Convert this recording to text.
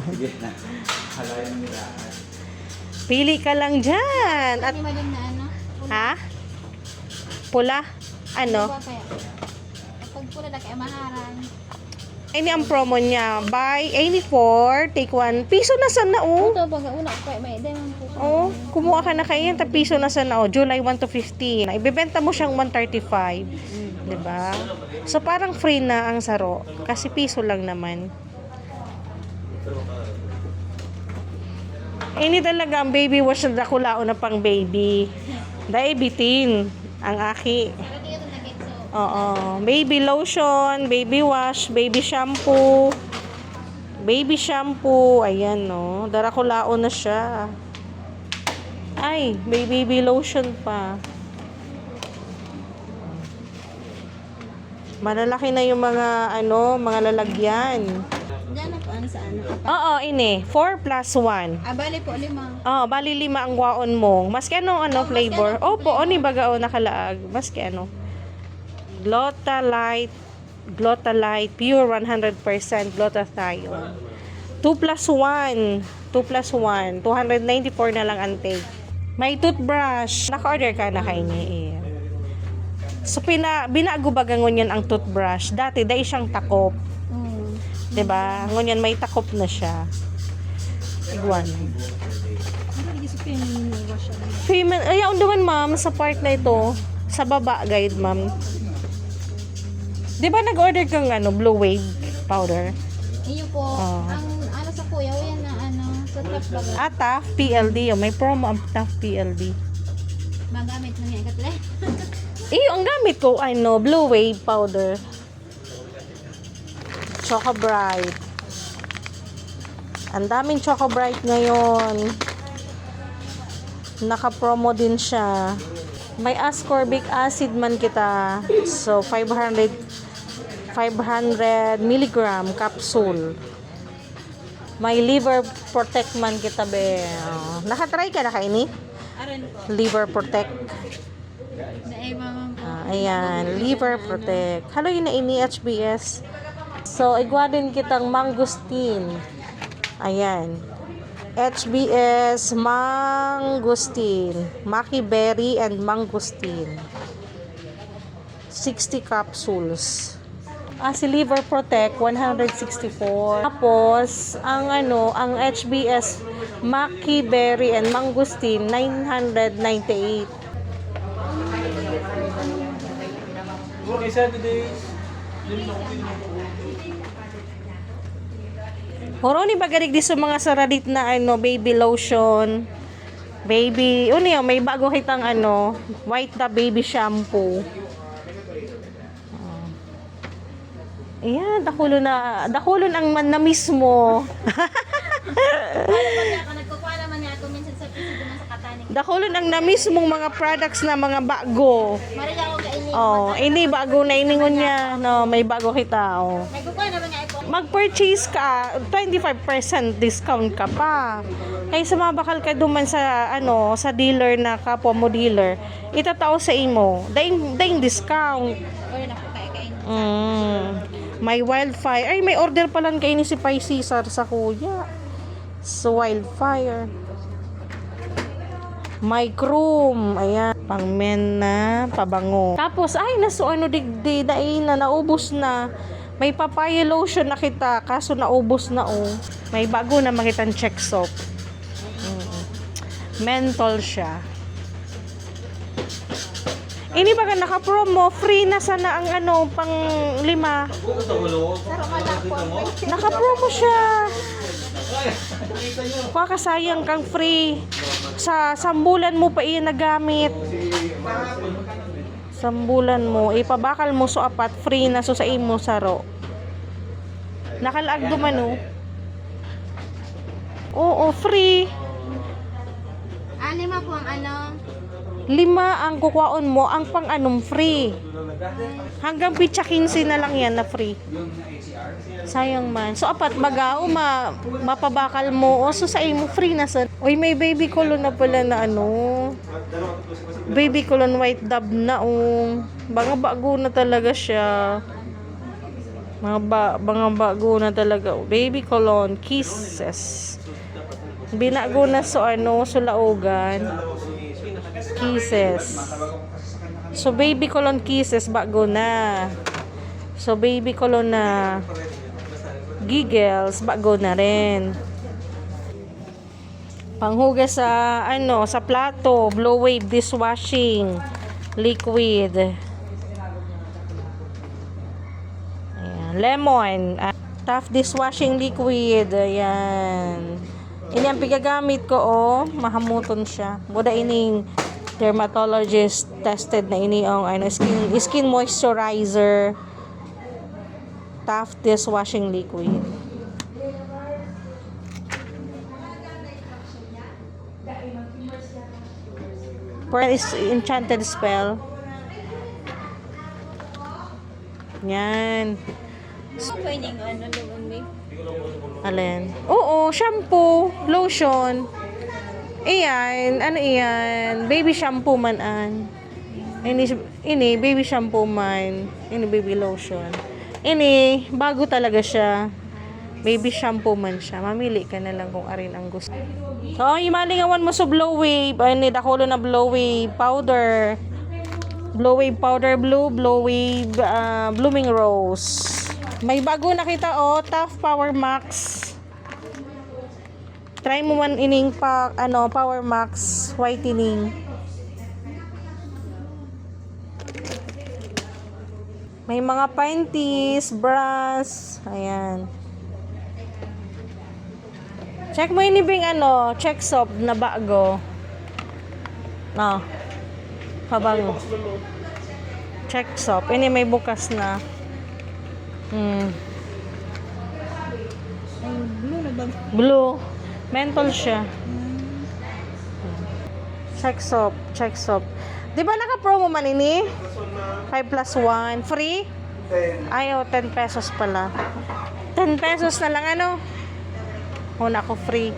Sige na. Halayan nila. Pili ka lang dyan. At, Ano madam na ano? ha? Pula? Ano? Ba kaya? Kapag pula na kaya maharang. Ini ang promo niya. Buy 84, take 1. Piso na sana, oh. Ito, pag una ko kaya may demon po. Oh, kumuha ka na kayo. Piso na sana, oh. July 1 to 15. Ibebenta mo siyang 135. Diba? So, parang free na ang saro. Kasi piso lang naman. Ini talaga ang baby wash na dakulao na pang baby. Diabetes. Ang aki. Pero tingnan ito na getso. Oo. Baby lotion, baby wash, baby shampoo. Baby shampoo. Ayan, no. Darakulao na siya. Ay, may baby lotion pa. Malalaki na yung mga, mga lalagyan. Diyan na po ano sa ano. Oo, ini. 4 plus 1. Bali po, 5. Oh, bali 5 ang waon mo. Maski flavor. Opo, oni bagao nakalaag. Maski ano. Glutathione, pure 100% glutathione. 2 plus 1. 2 plus 1. 294 na lang ang take. May toothbrush. Naka-order ka na kay ni. So, binago bagangon yan ang toothbrush. Dati, dahil siyang takop. Diba? Ngunyan may takop na siya. Iguan. Female, ayaw naman ma'am sa part na ito. Sa baba, guide ma'am. Diba nag-order kang blue wave powder? Iyo po, ang ano sa kuya, yan na ano, sa top bagay. Tough PLD. May promo ang Tough PLD. Magamit na niya, katle. Ang gamit ko, blue wave powder. Choco Bright. Ang daming Choco Bright ngayon. Naka-promo din siya. May ascorbic acid man kita. So, 500 milligram capsule. May liver protect man kita, be. Nakatry ka na kaini? Aran po. Liver protect. Naibang Ayan, liver protect. Halo yun na ini HBS. So, igwadin kitang mangustin. Ayan. HBS mangustin. Maki berry and mangustin. 60 capsules. Si liver protect 164. Tapos ang HBS maki berry and mangustin 998. Okay, Saturday. Horo ni bagarik di sa mga saradit na baby lotion. Baby, may bago kitang white na baby shampoo. Ayan, dakulon ang man na mismo. nagkukuha naman niya ako minsan sa piso naman sa katanik. Dakulon ang na mismong mga products na mga bago. Marila ako kainin. Ini bago na iningon niya. No, may bago kita. Nagkukuha naman niya ito. Mag-purchase ka, 25% discount ka pa. Kaya sumabakal ka duman sa sa dealer na kapwa mo dealer. Itatao sa imo. Daing discount. Wala na po kaya kainin. May wildfire. Ay, may order pa lang kayo ni si Pai Cesar sa kuya. So, wildfire. May chrome. Ayan. Pang men na pabango. Tapos, digdi. Dahil naubos na. May papaya lotion na kita. Kaso naubos na, May bago na makitang check soap. Menthol siya. Ini baga naka-promo, free na sana ang pang 5. Naka-promo siya. Kuha ka sayang kang free. Sa sambulan mo pa iyan nagamit. Sambulan mo, ipabakal mo so apat, free na so sa imo saro. Nakalaag duman Oo, free. 5 po ang 5 ang kukuhaon mo, ang pang free. Hanggang pitsa 15 na lang yan na free. Sayang man. So, apat bagao, mapabakal mo. O, so sa imo, free na sa. Uy, may baby colon na pala na Baby colon white dab na, Bago na talaga siya. Mga bago na talaga. Baby cologne, Kisses. Binago na so Sulaugan. Kisses. So baby cologne Kisses bago na. So baby cologne na Giggles bago na rin. Panghugas sa sa plato, Blow Wave dishwashing liquid. Ayan, lemon, Tough dishwashing liquid. Ayan. Ini ang pigagamit ko mahamuton siya. Buda ining dermatologist tested na ini ang skin moisturizer. Tough dishwashing liquid. For is enchanted spell. Yan. Pwedeng lumamig. Alin? Oo, shampoo, lotion. Iyan, iyan? Baby shampoo man an. Ini baby shampoo man. Ini baby lotion. Ini bago talaga siya. Baby shampoo man siya. Mamili ka na lang kung arin ang gusto. Oh, imalingawan mo sa Blow Wave. Ay, dakulo na Blow Wave powder. Blow Wave powder blue, Blow Wave blooming rose. May bago nakita Tough Power Max. Try mo man ining Power Max whitening. May mga panties, bras. Ayan. Check mo ini bing check soap na bago. Habang check soap. Ini may bukas na. Ay, blue na ba? Blue. Menthol siya. Check soap. Di ba naka-promo man ini? 5 plus 1. Free? Ayaw, 10 pesos pala. 10 pesos na lang Una ko free.